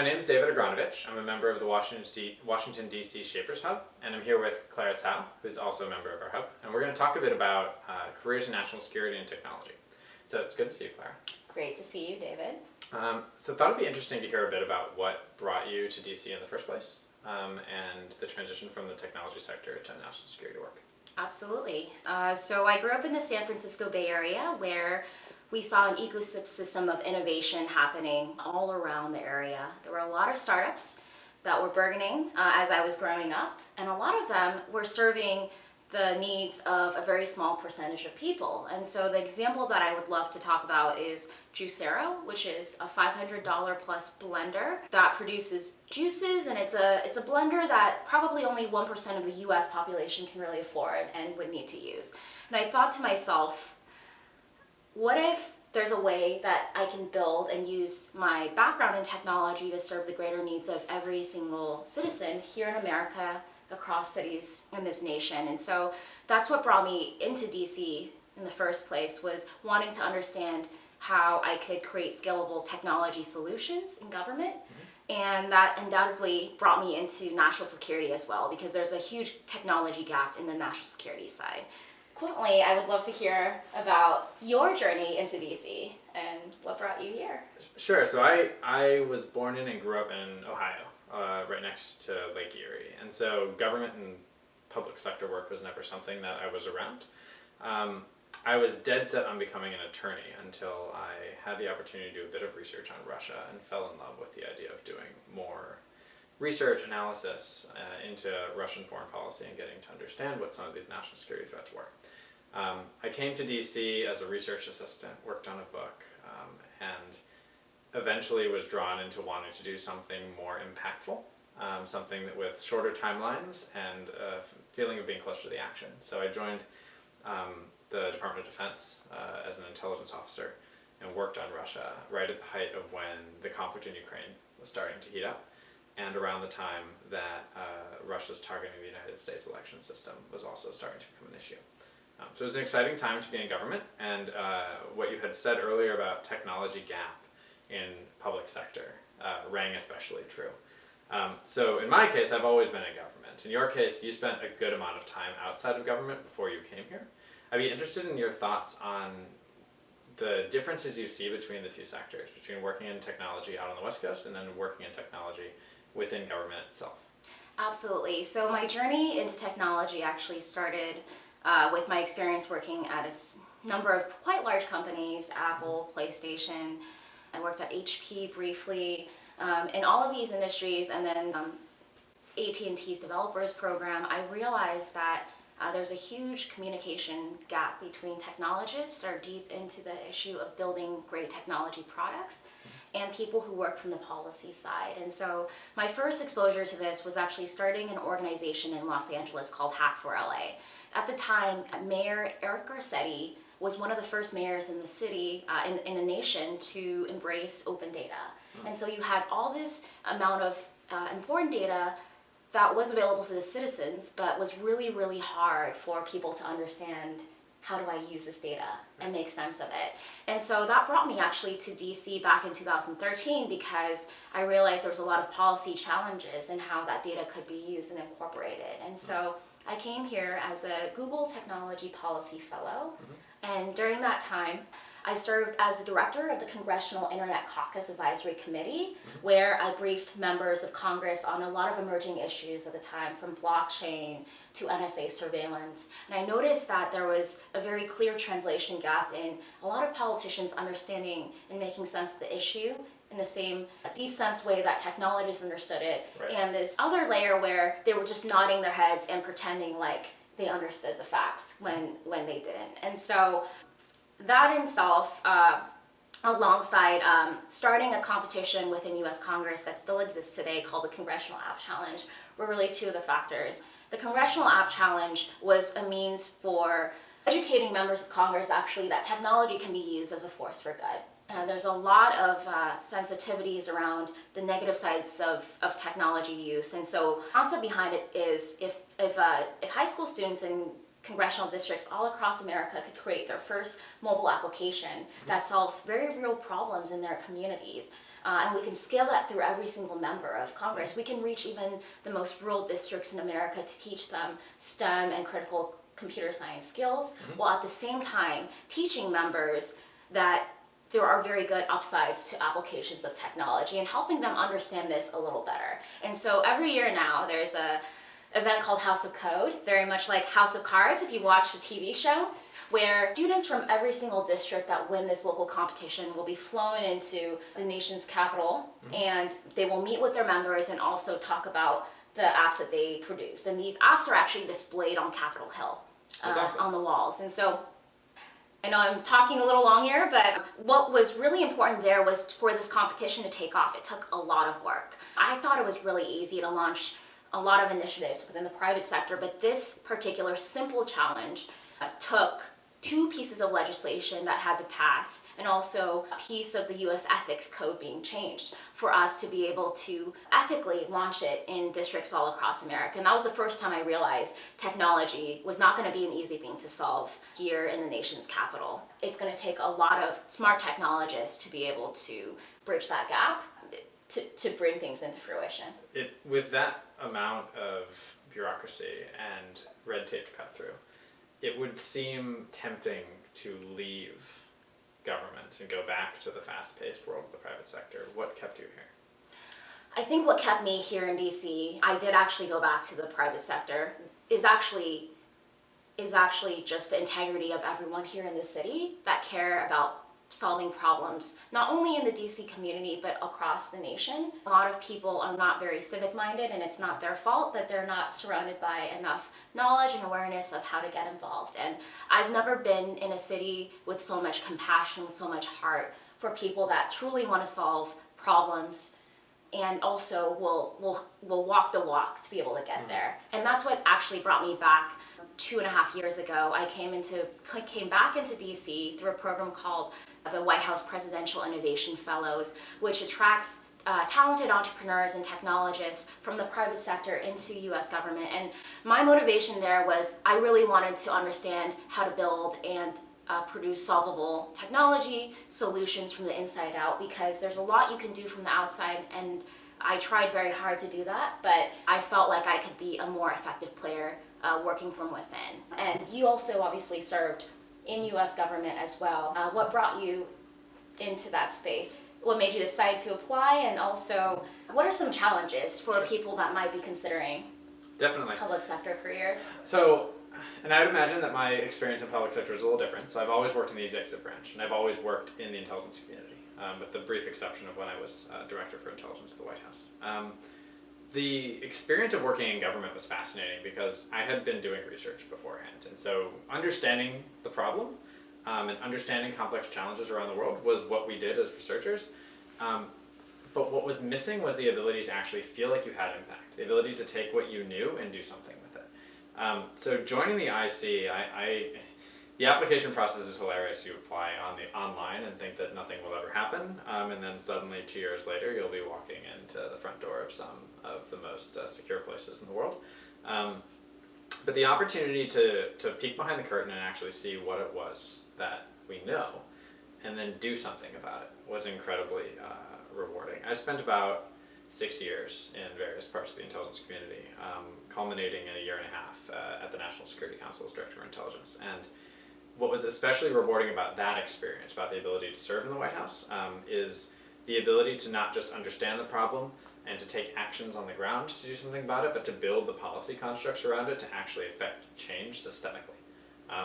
My name is David Agranovich. I'm a member of the Washington, D.C. Shapers Hub, and I'm here with Clara Tsao, who's also a member of our hub. And we're going to talk a bit about careers in national security and technology. So it's good to see you, Clara. Great to see you, David. So I thought it'd be interesting to hear a bit about what brought you to D.C. in the first place, and the transition from the technology sector to national security work. Absolutely. So I grew up in the San Francisco Bay Area where we saw an ecosystem of innovation happening all around the area. There were a lot of startups that were burgeoning as I was growing up, and a lot of them were serving the needs of a very small percentage of people. And so the example that I would love to talk about is Juicero, which is a $500 plus blender that produces juices, and it's a blender that probably only 1% of the US population can really afford and would need to use. And I thought to myself, what if there's a way that I can build and use my background in technology to serve the greater needs of every single citizen here in America, across cities in this nation? And so that's what brought me into DC in the first place, was wanting to understand how I could create scalable technology solutions in government. And that undoubtedly brought me into national security as well, because there's a huge technology gap in the national security side. Consequently, I would love to hear about your journey into DC and what brought you here. Sure. So I was born in and grew up in Ohio, right next to Lake Erie. And so government and public sector work was never something that I was around. I was dead set on becoming an attorney until I had the opportunity to do a bit of research on Russia and fell in love with the idea of doing more research analysis into Russian foreign policy and getting to understand what some of these national security threats were. I came to DC as a research assistant, worked on a book, and eventually was drawn into wanting to do something more impactful, something that with shorter timelines and a feeling of being closer to the action. So I joined the Department of Defense as an intelligence officer and worked on Russia right at the height of when the conflict in Ukraine was starting to heat up, and around the time that Russia's targeting the United States election system was also starting to become an issue. So it was an exciting time to be in government, and what you had said earlier about technology gap in public sector rang especially true. So in my case, I've always been in government. In your case, you spent a good amount of time outside of government before you came here. I'd be interested in your thoughts on the differences you see between the two sectors, between working in technology out on the West Coast and then working in technology within government itself. Absolutely. So my journey into technology actually started with my experience working at a number of quite large companies, Apple, PlayStation. I worked at HP briefly. In all of these industries, and then AT&T's developers program, I realized that there's a huge communication gap between technologists that are deep into the issue of building great technology products and people who work from the policy side. And so my first exposure to this was actually starting an organization in Los Angeles called Hack for LA. At the time, Mayor Eric Garcetti was one of the first mayors in the city, in the nation, to embrace open data. And so you had all this amount of important data that was available to the citizens, but was really, really hard for people to understand, how do I use this data and make sense of it? And so that brought me actually to DC back in 2013, because I realized there was a lot of policy challenges in how that data could be used and incorporated. And so I came here as a Google Technology Policy Fellow, and during that time, I served as the director of the Congressional Internet Caucus Advisory Committee, where I briefed members of Congress on a lot of emerging issues at the time, from blockchain to NSA surveillance. And I noticed that there was a very clear translation gap in a lot of politicians understanding and making sense of the issue in the same deep sense way that technologists understood it. Right. And this other layer where they were just nodding their heads and pretending like they understood the facts when they didn't. And so that in itself, alongside starting a competition within US Congress that still exists today called the Congressional App Challenge, were really two of the factors. The Congressional App Challenge was a means for educating members of Congress actually that technology can be used as a force for good. There's a lot of sensitivities around the negative sides of technology use, and so the concept behind it is if high school students and congressional districts all across America could create their first mobile application that solves very real problems in their communities. And we can scale that through every single member of Congress. We can reach even the most rural districts in America to teach them STEM and critical computer science skills, while at the same time teaching members that there are very good upsides to applications of technology and helping them understand this a little better. And so every year now, there's a event called House of Code, very much like House of Cards if you watch the TV show, where students from every single district that win this local competition will be flown into the nation's capital, and they will meet with their members and also talk about the apps that they produce. And these apps are actually displayed on Capitol Hill, awesome. on the walls. And so I know I'm talking a little long here, but what was really important there was for this competition to take off. It took a lot of work. I thought it was really easy to launch a lot of initiatives within the private sector, but this particular simple challenge took 2 pieces of legislation that had to pass and also a piece of the US ethics code being changed for us to be able to ethically launch it in districts all across America. And that was the first time I realized technology was not going to be an easy thing to solve here in the nation's capital. It's going to take a lot of smart technologists to be able to bridge that gap, to bring things into fruition. With that amount of bureaucracy and red tape to cut through, it would seem tempting to leave government and go back to the fast-paced world of the private sector. What kept you here? I think what kept me here in DC, I did actually go back to the private sector, is actually just the integrity of everyone here in the city that care about solving problems, not only in the DC community, but across the nation. A lot of people are not very civic-minded, and it's not their fault that they're not surrounded by enough knowledge and awareness of how to get involved. And I've never been in a city with so much compassion, with so much heart for people that truly want to solve problems and also will walk the walk to be able to get there. And that's what actually brought me back 2.5 years ago. I came back into DC through a program called the White House Presidential Innovation Fellows, which attracts talented entrepreneurs and technologists from the private sector into US government. And my motivation there was I really wanted to understand how to build and produce solvable technology solutions from the inside out, because there's a lot you can do from the outside, and I tried very hard to do that, but I felt like I could be a more effective player working from within. And you also obviously served in US government as well. What brought you into that space? What made you decide to apply, and also what are some challenges for people that might be considering Definitely public sector careers? So, and I would imagine that my experience in public sector is a little different. So I've always worked in the executive branch, and I've always worked in the intelligence community, with the brief exception of when I was director for intelligence at the White House. The experience of working in government was fascinating because I had been doing research beforehand. And so understanding the problem and understanding complex challenges around the world was what we did as researchers. But what was missing was the ability to actually feel like you had impact, the ability to take what you knew and do something with it. So joining the IC, the application process is hilarious. You apply online and think that nothing will ever happen, and then suddenly 2 years later you'll be walking into the front door of some of the most secure places in the world. But the opportunity to peek behind the curtain and actually see what it was that we know and then do something about it was incredibly rewarding. I spent about 6 years in various parts of the intelligence community, culminating in a year and a half at the National Security Council as Director of Intelligence. And what was especially rewarding about that experience, about the ability to serve in the White House, is the ability to not just understand the problem and to take actions on the ground to do something about it, but to build the policy constructs around it to actually affect change systemically.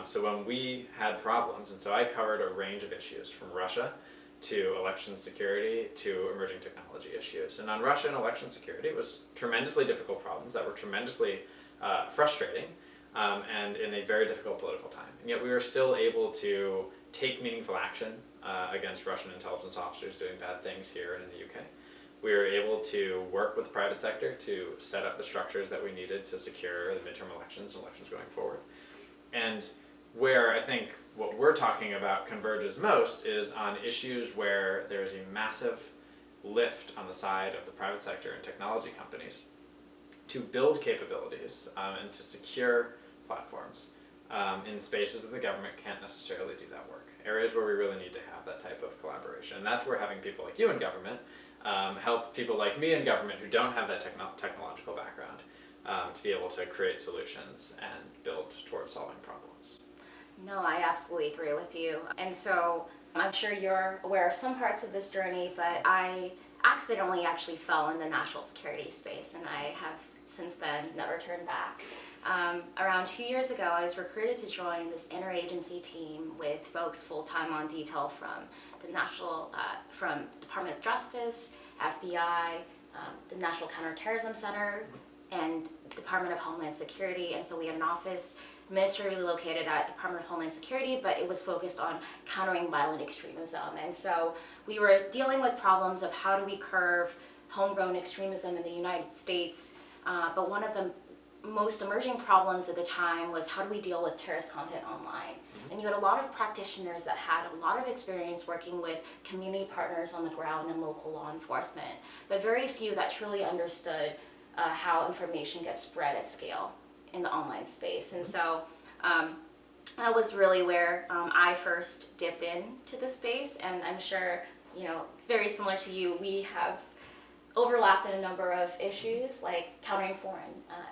So when we had problems, and so I covered a range of issues from Russia to election security to emerging technology issues. And on Russia and election security, it was tremendously difficult problems that were tremendously frustrating, and in a very difficult political time. And yet we were still able to take meaningful action against Russian intelligence officers doing bad things here and in the UK. We were able to work with the private sector to set up the structures that we needed to secure the midterm elections and elections going forward. And where I think what we're talking about converges most is on issues where there is a massive lift on the side of the private sector and technology companies to build capabilities and to secure platforms in spaces that the government can't necessarily do that work. Areas where we really need to have that type of collaboration. And that's where having people like you in government help people like me in government who don't have that technological background to be able to create solutions and build towards solving problems. No, I absolutely agree with you. And so I'm sure you're aware of some parts of this journey, but I accidentally actually fell in the national security space, and I have since then never turned back. Around 2 years ago, I was recruited to join this interagency team with folks full-time on detail from the from Department of Justice, FBI, the National Counterterrorism Center, and Department of Homeland Security. And so we had an office administratively located at Department of Homeland Security, but it was focused on countering violent extremism. And so we were dealing with problems of how do we curb homegrown extremism in the United States, but one of the most emerging problems at the time was how do we deal with terrorist content online? And you had a lot of practitioners that had a lot of experience working with community partners on the ground and local law enforcement, but very few that truly understood how information gets spread at scale in the online space. And so that was really where I first dipped into the space, and I'm sure, very similar to you, we have overlapped in a number of issues like countering foreign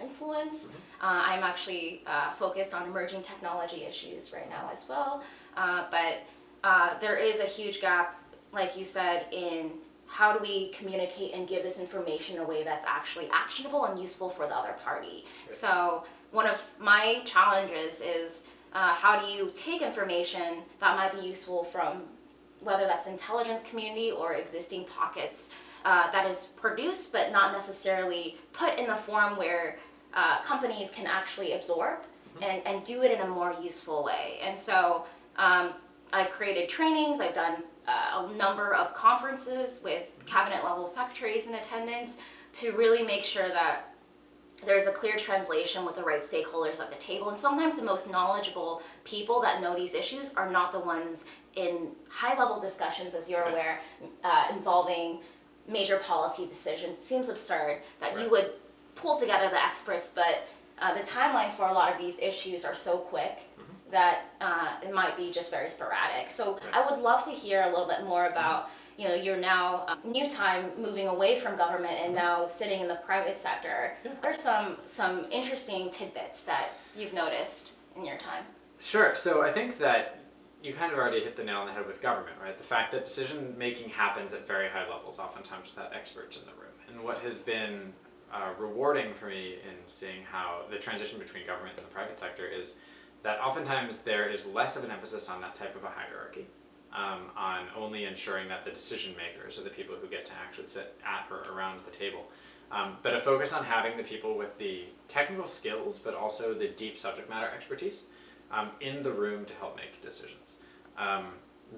influence. I'm actually focused on emerging technology issues right now as well, but there is a huge gap, like you said, in how do we communicate and give this information in a way that's actually actionable and useful for the other party. Right. So one of my challenges is how do you take information that might be useful from whether that's intelligence community or existing pockets that is produced but not necessarily put in the form where companies can actually absorb and do it in a more useful way. And so I've created trainings, I've done a number of conferences with cabinet level secretaries in attendance to really make sure that there's a clear translation with the right stakeholders at the table. And sometimes the most knowledgeable people that know these issues are not the ones in high level discussions, as you're aware, involving major policy decisions. It seems absurd that you would pull together the experts, but the timeline for a lot of these issues are so quick that it might be just very sporadic. So I would love to hear a little bit more about, you're now new time moving away from government and now sitting in the private sector. What are some interesting tidbits that you've noticed in your time? Sure. So I think that you kind of already hit the nail on the head with government, right? The fact that decision making happens at very high levels, oftentimes without experts in the room. And what has been rewarding for me in seeing how the transition between government and the private sector is that oftentimes there is less of an emphasis on that type of a hierarchy, on only ensuring that the decision makers are the people who get to actually sit at or around the table, but a focus on having the people with the technical skills, but also the deep subject matter expertise in the room to help make decisions.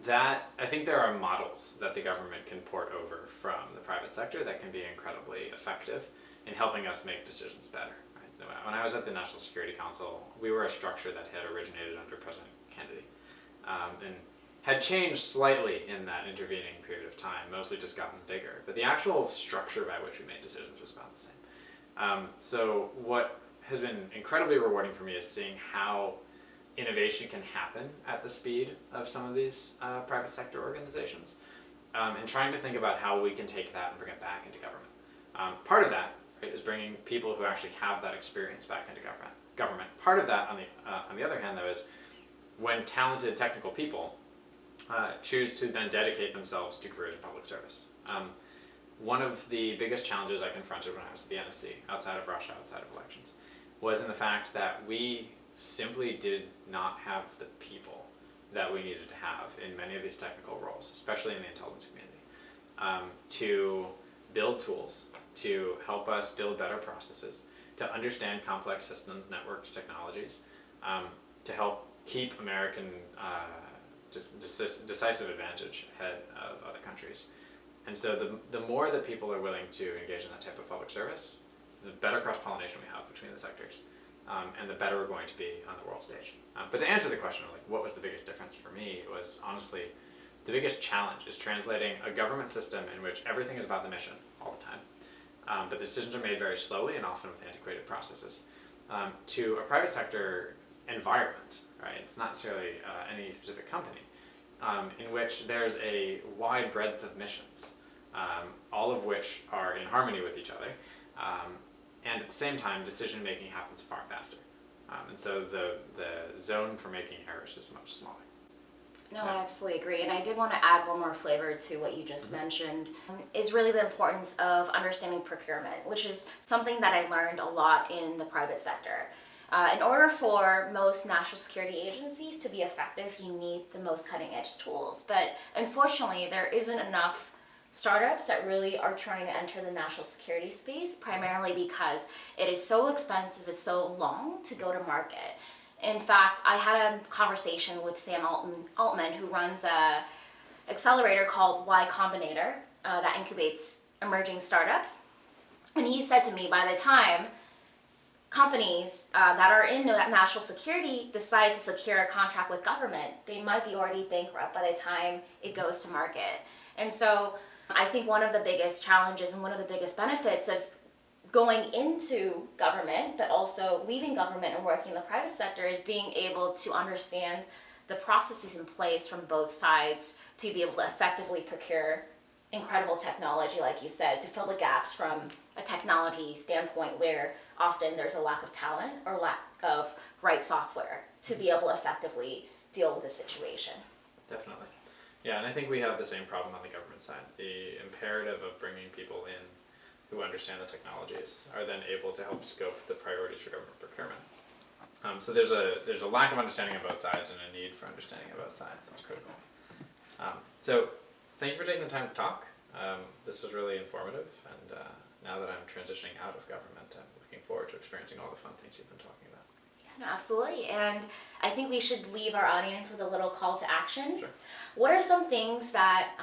That I think there are models that the government can port over from the private sector that can be incredibly effective in helping us make decisions better. When I was at the National Security Council, we were a structure that had originated under President Kennedy and had changed slightly in that intervening period of time, mostly just gotten bigger. But the actual structure by which we made decisions was about the same. So what has been incredibly rewarding for me is seeing how innovation can happen at the speed of some of these private sector organizations, and trying to think about how we can take that and bring it back into government. Part of that is bringing people who actually have that experience back into government. Part of that, on the other hand, though, is when talented technical people choose to then dedicate themselves to careers in public service. One of the biggest challenges I confronted when I was at the NSC, outside of Russia, outside of elections, was in the fact that we simply did not have the people that we needed to have in many of these technical roles, especially in the intelligence community, to build tools, to help us build better processes, to understand complex systems, networks, technologies, to help keep American decisive advantage ahead of other countries. And so the more that people are willing to engage in that type of public service, the better cross-pollination we have between the sectors, and the better we're going to be on the world stage. But to answer the question of what was the biggest difference for me, it was honestly the biggest challenge is translating a government system in which everything is about the mission all the time, but decisions are made very slowly and often with antiquated processes, to a private sector environment, right? It's not necessarily any specific company, in which there's a wide breadth of missions, all of which are in harmony with each other, and at the same time, decision making happens far faster, and so the zone for making errors is much smaller. No, I absolutely agree. And I did want to add one more flavor to what you just mentioned, is really the importance of understanding procurement, which is something that I learned a lot in the private sector. In order for most national security agencies to be effective, you need the most cutting edge tools. But unfortunately, there isn't enough startups that really are trying to enter the national security space, primarily because it is so expensive, it's so long to go to market. In fact, I had a conversation with Sam Altman, who runs a accelerator called Y Combinator that incubates emerging startups. And he said to me, by the time companies that are in national security decide to secure a contract with government, they might be already bankrupt by the time it goes to market. And so I think one of the biggest challenges and one of the biggest benefits of going into government, but also leaving government and working in the private sector, is being able to understand the processes in place from both sides to be able to effectively procure incredible technology, like you said, to fill the gaps from a technology standpoint where often there's a lack of talent or lack of right software to be able to effectively deal with the situation. Definitely. Yeah, and I think we have the same problem on the government side. The imperative of bringing people in who understand the technologies are then able to help scope the priorities for government procurement. So there's a lack of understanding on both sides and a need for understanding on both sides. That's critical. So thank you for taking the time to talk. This was really informative, and now that I'm transitioning out of government, I'm looking forward to experiencing all the fun things you've been talking about. No, absolutely. And I think we should leave our audience with a little call to action. Sure. What are some things that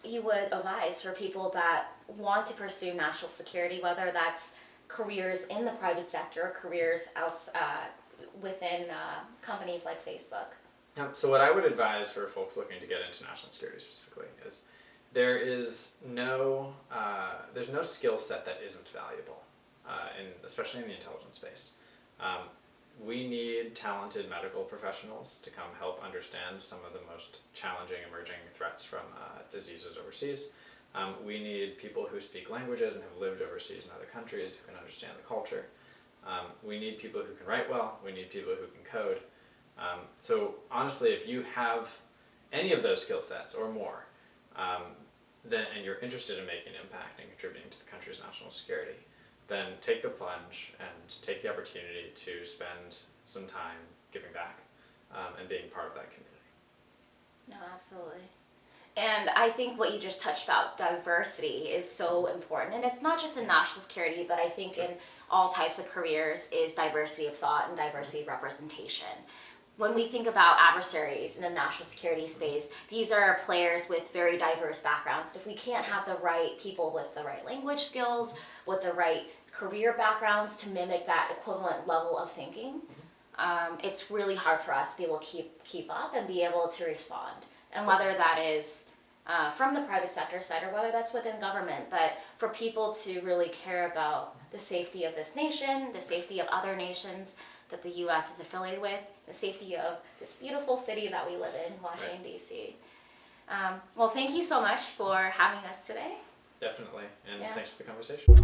you would advise for people that want to pursue national security, whether that's careers in the private sector or careers within companies like Facebook? So what I would advise for folks looking to get into national security specifically is there's no skill set that isn't valuable, especially in the intelligence space. We need talented medical professionals to come help understand some of the most challenging emerging threats from diseases overseas. We need people who speak languages and have lived overseas in other countries who can understand the culture. We need people who can write well. We need people who can code. So honestly, if you have any of those skill sets or more, and you're interested in making an impact and contributing to the country's national security, then take the plunge and take the opportunity to spend some time giving back and being part of that community. No, absolutely. And I think what you just touched about, diversity, is so important. And it's not just in national security, but I think in all types of careers is diversity of thought and diversity of representation. When we think about adversaries in the national security space, these are players with very diverse backgrounds. If we can't have the right people with the right language skills, with the right career backgrounds to mimic that equivalent level of thinking, it's really hard for us to be able to keep up and be able to respond. And whether that is from the private sector side or whether that's within government, but for people to really care about the safety of this nation, the safety of other nations that the U.S. is affiliated with, the safety of this beautiful city that we live in, Washington, D.C. Well, thank you so much for having us today. Definitely, and Yeah. thanks for the conversation.